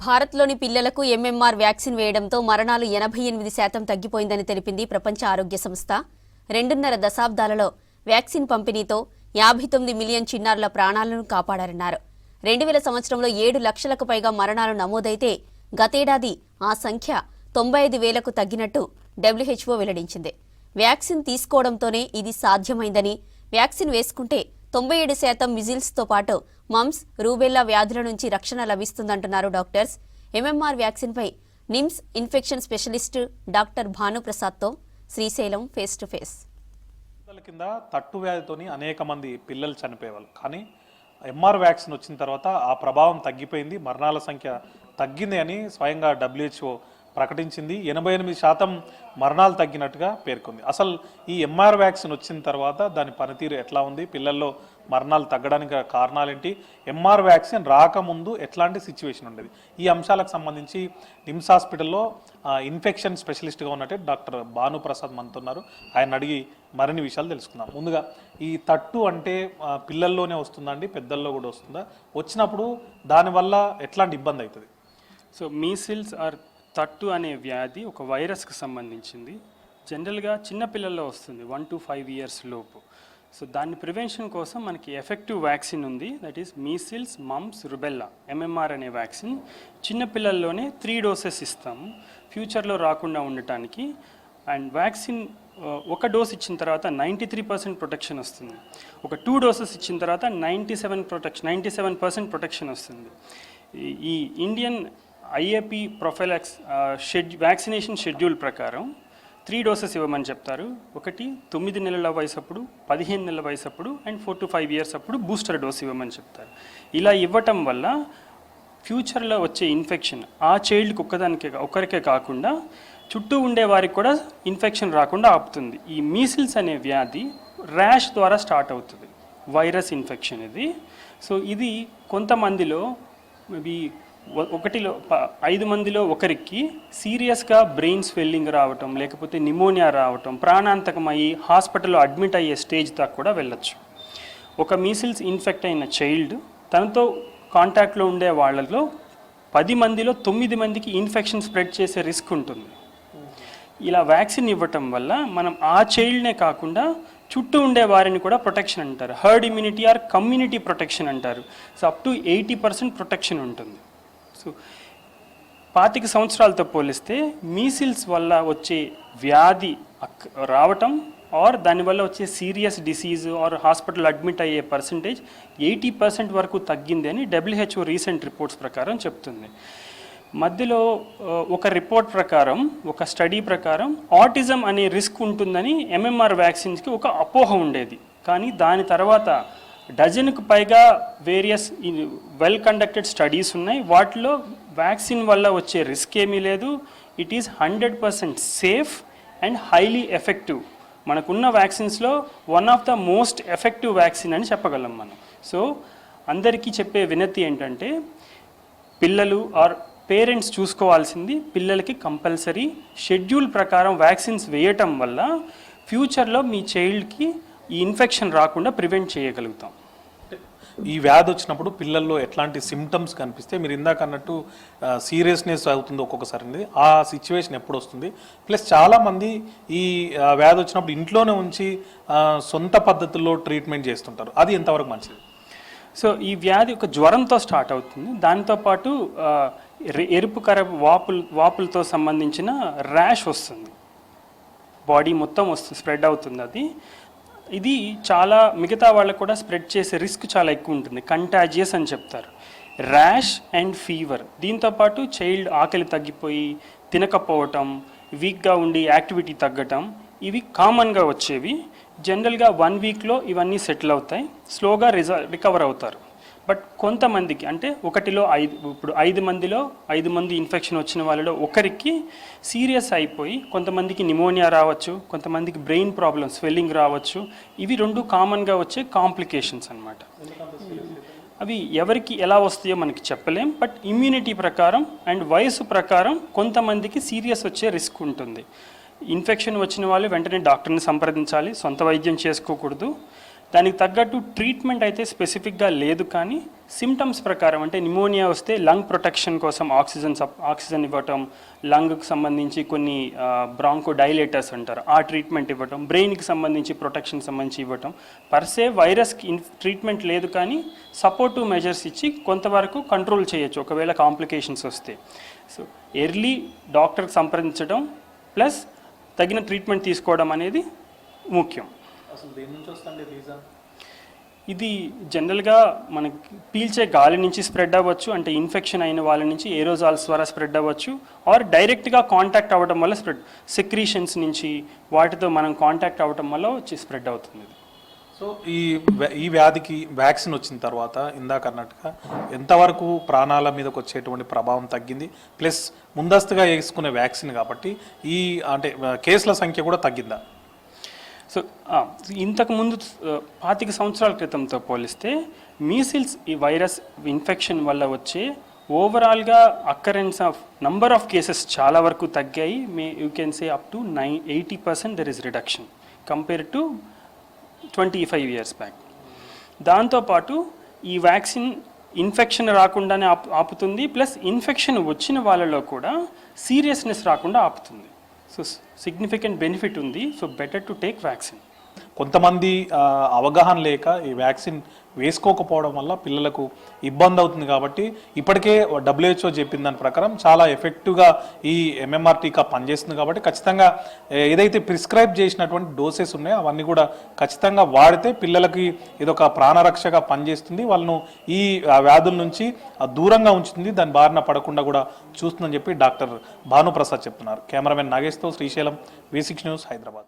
భారత్లోని పిల్లలకు MMR vaccine వేయడంతో మరణాలు 88% తగ్గిపోయిందని తెలిపింది ప్రపంచ ఆరోగ్య సంస్థ. 2.5 దశాబ్దాలలో వ్యాక్సిన్ పంపిణీతో 59 మిలియన్ చిన్నారుల ప్రాణాలను కాపాడారన్నారు. 2000 సంవత్సరంలో 7 లక్షలకు పైగా మరణాలు నమోదైతే గతేడాది ఆ సంఖ్య 95,000కు తగ్గినట్టు WHO వెల్లడించింది. వ్యాక్సిన్ తీసుకోవడంతోనే ఇది సాధ్యమైందని, వ్యాక్సిన్ వేసుకుంటే 97% మిజిల్స్తో పాటు మమ్స్, రూబెల్లా వ్యాధుల నుంచి రక్షణ లభిస్తుందంటున్నారు డాక్టర్స్. ఎంఎంఆర్ వ్యాక్సిన్పై నిమ్స్ ఇన్ఫెక్షన్ స్పెషలిస్ట్ డాక్టర్ భానుప్రసాద్తో శ్రీశైలం ఫేస్ టు ఫేస్. కింద తట్టు వ్యాధితోని అనేక మంది పిల్లలు చనిపోయేవాళ్ళు. కానీ ఎంఆర్ వ్యాక్సిన్ వచ్చిన తర్వాత ఆ ప్రభావం తగ్గిపోయింది, మరణాల సంఖ్య తగ్గింది అని స్వయంగా WHO ప్రకటించింది. 88% మరణాలు తగ్గినట్టుగా పేర్కొంది. అసలు ఈ ఎంఆర్ వ్యాక్సిన్ వచ్చిన తర్వాత దాని పనితీరు ఎట్లా ఉంది, పిల్లల్లో మరణాలు తగ్గడానికి కారణాలేంటి, ఎంఆర్ వ్యాక్సిన్ రాకముందు ఎట్లాంటి సిచ్యువేషన్ ఉండేది, ఈ అంశాలకు సంబంధించి నిమ్స్ హాస్పిటల్లో ఇన్ఫెక్షన్ స్పెషలిస్ట్గా ఉన్నట్టు డాక్టర్ భానుప్రసాద్ మనతున్నారు. ఆయన అడిగి మరిన్ని విషయాలు తెలుసుకుందాం. ముందుగా ఈ తట్టు అంటే పిల్లల్లోనే వస్తుందా అండి, పెద్దల్లో కూడా వస్తుందా, వచ్చినప్పుడు దానివల్ల ఎట్లాంటి ఇబ్బంది అవుతుంది? సో మీసిల్స్ ఆర్ తట్టు అనే వ్యాధి ఒక వైరస్కి సంబంధించింది. జనరల్గా చిన్నపిల్లల్లో వస్తుంది, 1 to 5 years లోపు. సో దాన్ని ప్రివెన్షన్ కోసం మనకి ఎఫెక్టివ్ వ్యాక్సిన్ ఉంది, that is measles, mumps, rubella MMR అనే వ్యాక్సిన్. చిన్నపిల్లల్లోనే 3 doses ఇస్తాము ఫ్యూచర్లో రాకుండా ఉండటానికి. అండ్ వ్యాక్సిన్ ఒక డోస్ ఇచ్చిన తర్వాత 93% ప్రొటెక్షన్ వస్తుంది. ఒక 2 doses ఇచ్చిన తర్వాత 97% ప్రొటెక్షన్ వస్తుంది. ఈ ఇండియన్ IAP ప్రొఫైలాక్స్ వ్యాక్సినేషన్ షెడ్యూల్ ప్రకారం 3 doses ఇవ్వమని చెప్తారు. ఒకటి 9 నెలల వయసు అప్పుడు, 15 నెలల వయసు అప్పుడు, అండ్ 4 to 5 years అప్పుడు బూస్టర్ డోస్ ఇవ్వమని చెప్తారు. ఇలా ఇవ్వటం వల్ల ఫ్యూచర్లో వచ్చే ఇన్ఫెక్షన్ ఆ చైల్డ్కి ఒక్కరికే కాకుండా చుట్టూ ఉండే వారికి కూడా ఇన్ఫెక్షన్ రాకుండా ఆపుతుంది. ఈ మీసిల్స్ అనే వ్యాధి ర్యాష్ ద్వారా స్టార్ట్ అవుతుంది, వైరస్ ఇన్ఫెక్షన్ ఇది. సో ఇది కొంతమందిలో మేబీ 5 మందిలో ఒకరికి సీరియస్గా బ్రెయిన్ స్వెల్లింగ్ రావటం, లేకపోతే నిమోనియా రావటం, ప్రాణాంతకమయ్యి హాస్పిటల్లో అడ్మిట్ అయ్యే స్టేజ్ దాకా కూడా వెళ్ళొచ్చు. ఒక మీసిల్స్ ఇన్ఫెక్ట్ అయిన చైల్డ్ తనతో కాంటాక్ట్లో ఉండే వాళ్ళలో 10 మందిలో 9 మందికి ఇన్ఫెక్షన్ స్ప్రెడ్ చేసే రిస్క్ ఉంటుంది. ఇలా వ్యాక్సిన్ ఇవ్వటం వల్ల మనం ఆ చైల్డ్నే కాకుండా చుట్టూ ఉండే వారిని కూడా ప్రొటెక్షన్ అంటారు. Herd immunity are community protection అంటారు. సో అప్ టు 80% ప్రొటెక్షన్ ఉంటుంది. సో 25 సంవత్సరాలతో పోలిస్తే మీసిల్స్ వల్ల వచ్చే వ్యాధి రావటం ఆర్ దానివల్ల వచ్చే serious disease are hospital admit అయ్యే పర్సంటేజ్ 80% వరకు తగ్గింది అని WHO రీసెంట్ రిపోర్ట్స్ ప్రకారం చెప్తుంది. మధ్యలో ఒక రిపోర్ట్ ప్రకారం, ఒక స్టడీ ప్రకారం ఆటిజం అనే రిస్క్ ఉంటుందని ఎంఎంఆర్ వ్యాక్సిన్స్కి ఒక అపోహ ఉండేది. కానీ దాని తర్వాత డజన్కు పైగా వేరియస్ వెల్ కండక్టెడ్ స్టడీస్ ఉన్నాయి. వాటిలో వ్యాక్సిన్ వల్ల వచ్చే రిస్క్ ఏమీ లేదు. It is 100% safe and highly effective. మనకున్న వ్యాక్సిన్స్లో one of the most effective vaccine అని చెప్పగలం మనం. సో అందరికీ చెప్పే వినతి ఏంటంటే పిల్లలు ఆర్ పేరెంట్స్ చూసుకోవాల్సింది, పిల్లలకి కంపల్సరీ షెడ్యూల్ ప్రకారం వ్యాక్సిన్స్ వేయటం వల్ల ఫ్యూచర్లో మీ చైల్డ్కి ఈ ఇన్ఫెక్షన్ రాకుండా ప్రివెంట్ చేయగలుగుతాం. ఈ వ్యాధి వచ్చినప్పుడు పిల్లల్లో ఎట్లాంటి సిమ్టమ్స్ కనిపిస్తే, మీరు ఇందాక అన్నట్టు సీరియస్నెస్ అవుతుంది ఒక్కొక్కసారి, ఆ సిచ్యువేషన్ ఎప్పుడు వస్తుంది? ప్లస్ చాలామంది ఈ వ్యాధి వచ్చినప్పుడు ఇంట్లోనే ఉంచి సొంత పద్ధతుల్లో ట్రీట్మెంట్ చేస్తుంటారు, అది ఎంతవరకు మంచిది? సో ఈ వ్యాధి ఒక జ్వరంతో స్టార్ట్ అవుతుంది. దాంతోపాటు ఎరుపు కరపు వాపులతో సంబంధించిన ర్యాష్ వస్తుంది, బాడీ మొత్తం వస్తుంది, స్ప్రెడ్ అవుతుంది. ఇది చాలా మిగతా వాళ్ళకు కూడా స్ప్రెడ్ చేసే రిస్క్ చాలా ఎక్కువ ఉంటుంది, కంటాజియస్ అని చెప్తారు. ర్యాష్ అండ్ ఫీవర్, దీంతోపాటు చైల్డ్ ఆకలి తగ్గిపోయి తినకపోవటం, వీక్గా ఉండి యాక్టివిటీ తగ్గటం, ఇవి కామన్గా వచ్చేవి. జనరల్గా 1 weekలో ఇవన్నీ సెటిల్ అవుతాయి, స్లోగా రికవర్ అవుతారు. బట్ కొంతమందికి, అంటే 5 మందిలో 5 మంది ఇన్ఫెక్షన్ వచ్చిన వాళ్ళలో ఒకరికి సీరియస్ అయిపోయి కొంతమందికి నిమోనియా రావచ్చు, కొంతమందికి బ్రెయిన్ ప్రాబ్లమ్, స్వెల్లింగ్ రావచ్చు. ఇవి 2 కామన్గా వచ్చే కాంప్లికేషన్స్ అన్నమాట. అవి ఎవరికి ఎలా వస్తాయో మనకి చెప్పలేం. బట్ ఇమ్యూనిటీ ప్రకారం అండ్ వయసు ప్రకారం కొంతమందికి సీరియస్ వచ్చే రిస్క్ ఉంటుంది. ఇన్ఫెక్షన్ వచ్చిన వాళ్ళు వెంటనే డాక్టర్ని సంప్రదించాలి, సొంత వైద్యం చేసుకోకూడదు. దానికి తగ్గట్టు ట్రీట్మెంట్ అయితే స్పెసిఫిక్గా లేదు, కానీ సిమ్టమ్స్ ప్రకారం అంటే నిమోనియా వస్తే లంగ్ ప్రొటెక్షన్ కోసం ఆక్సిజన్ ఇవ్వటం, లంగ్కి సంబంధించి కొన్ని బ్రాంకో డైలేటర్స్ అంటారు ఆ ట్రీట్మెంట్ ఇవ్వటం, బ్రెయిన్కి సంబంధించి ప్రొటెక్షన్ సంబంధించి ఇవ్వటం. పర్సే వైరస్కి ట్రీట్మెంట్ లేదు, కానీ సపోర్టివ్ మెజర్స్ ఇచ్చి కొంతవరకు కంట్రోల్ చేయొచ్చు ఒకవేళ కాంప్లికేషన్స్ వస్తే. సో ఎర్లీ డాక్టర్కి సంప్రదించడం ప్లస్ తగిన ట్రీట్మెంట్ తీసుకోవడం అనేది ముఖ్యం. అసలు దేని నుంచి వస్తుంది రీజన్? ఇది జనరల్గా మనకి పీల్చే గాలి నుంచి స్ప్రెడ్ అవ్వచ్చు, అంటే ఇన్ఫెక్షన్ అయిన వాళ్ళ నుంచి ఏరోజాల్స్ ద్వారా స్ప్రెడ్ అవ్వచ్చు, ఆర్ డైరెక్ట్గా కాంటాక్ట్ అవ్వడం వల్ల స్ప్రెడ్, సెక్రీషన్స్ నుంచి వాటితో మనం కాంటాక్ట్ అవ్వడం వల్ల వచ్చి స్ప్రెడ్ అవుతుంది. సో ఈ వ్యాధికి వ్యాక్సిన్ వచ్చిన తర్వాత ఇందాక అన్నట్టుగా ఎంతవరకు ప్రాణాల మీదకి వచ్చేటువంటి ప్రభావం తగ్గింది, ప్లస్ ముందస్తుగా వేసుకునే వ్యాక్సిన్ కాబట్టి ఈ అంటే కేసుల సంఖ్య కూడా తగ్గిందా? సో ఇంతకుముందు 25 సంవత్సరాల క్రితంతో పోలిస్తే మీసిల్స్ ఈ వైరస్ ఇన్ఫెక్షన్ వల్ల వచ్చే ఓవరాల్గా occurrence of number of cases చాలా వరకు తగ్గాయి. You can say up to 80% there is reduction compare to 25 years back. దాంతోపాటు ఈ వ్యాక్సిన్ ఇన్ఫెక్షన్ రాకుండానే ఆపుతుంది, ప్లస్ ఇన్ఫెక్షన్ వచ్చిన వాళ్ళలో కూడా సీరియస్నెస్ రాకుండా ఆపుతుంది. సో సిగ్నిఫికెంట్ బెనిఫిట్ ఉంది. So better to take vaccine. కొంతమంది అవగాహన లేక ఈ వ్యాక్సిన్ వేసుకోకపోవడం వల్ల పిల్లలకు ఇబ్బంది అవుతుంది కాబట్టి ఇప్పటికే WHO చెప్పిన దాని ప్రకారం చాలా ఎఫెక్టివ్గా ఈ MMR టీకా పనిచేస్తుంది కాబట్టి ఖచ్చితంగా ఏదైతే ప్రిస్క్రైబ్ చేసినటువంటి డోసెస్ ఉన్నాయో అవన్నీ కూడా ఖచ్చితంగా వాడితే పిల్లలకి ఇదొక ప్రాణరక్షగా పనిచేస్తుంది, వాళ్ళను ఈ వ్యాధుల నుంచి దూరంగా ఉంచుతుంది, దాని బారిన పడకుండా కూడా చూస్తుందని చెప్పి డాక్టర్ భానుప్రసాద్ చెప్తున్నారు. కెమెరామెన్ నాగేష్తో శ్రీశైలం, V6 న్యూస్, హైదరాబాద్.